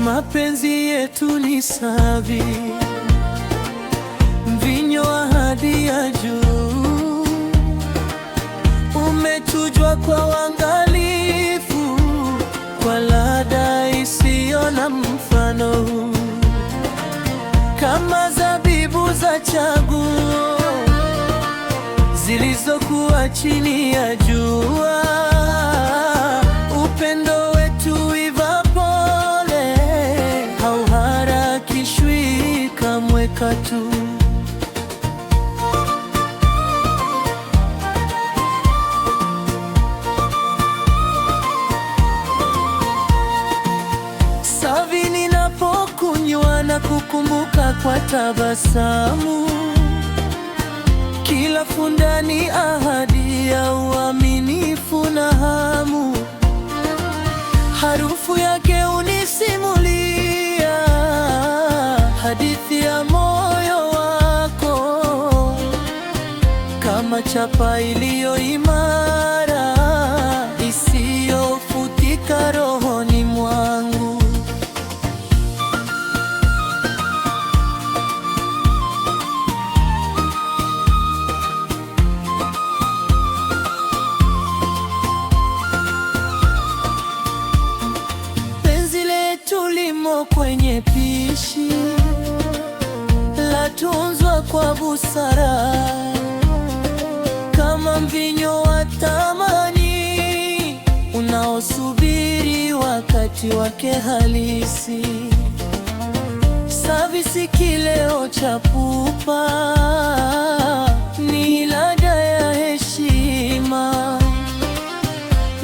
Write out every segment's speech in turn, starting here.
Mapenzi yetu ni savi, mvinyo wa hadi ya juu, umechujwa kwa uangalifu, kwa ladha isiyo na mfano, kama zabibu za chaguo zilizokuwa chini ya jua. Upendo wetu iva pole, hauharakishwi kamwe katu. Savi ninapokunywa na kukumbuka kwa tabasamu, kila funda ni ahadi ya uaminifu na hamu. Harufu yake hunisimulia hadithi ya moyo wako, kama chapa iliyo imara isiyofutika rohoni mwangu. Tulimo kwenye pishi, latunzwa kwa busara, kama mvinyo wa thamani unaosubiri wakati wake halisi. Savi si kileo cha pupa, ni ladha ya heshima.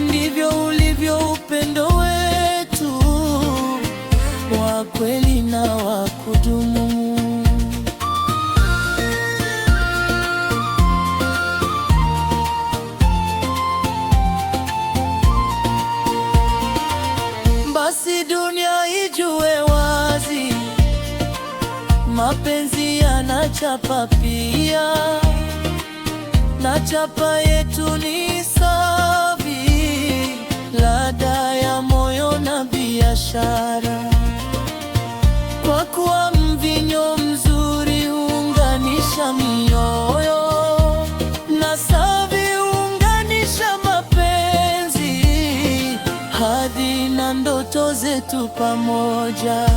Ndivyo ulivyo upendo wetu, wa kweli na wa kudumu. Basi dunia ijue wazi, mapenzi yanachapa pia, na chapa yetu ni savi, ladha ya moyo na biashara. Kwa kuwa mvinyo mzuri huunganisha mioyo, na savi huunganisha mapenzi, hadi na ndoto zetu pamoja.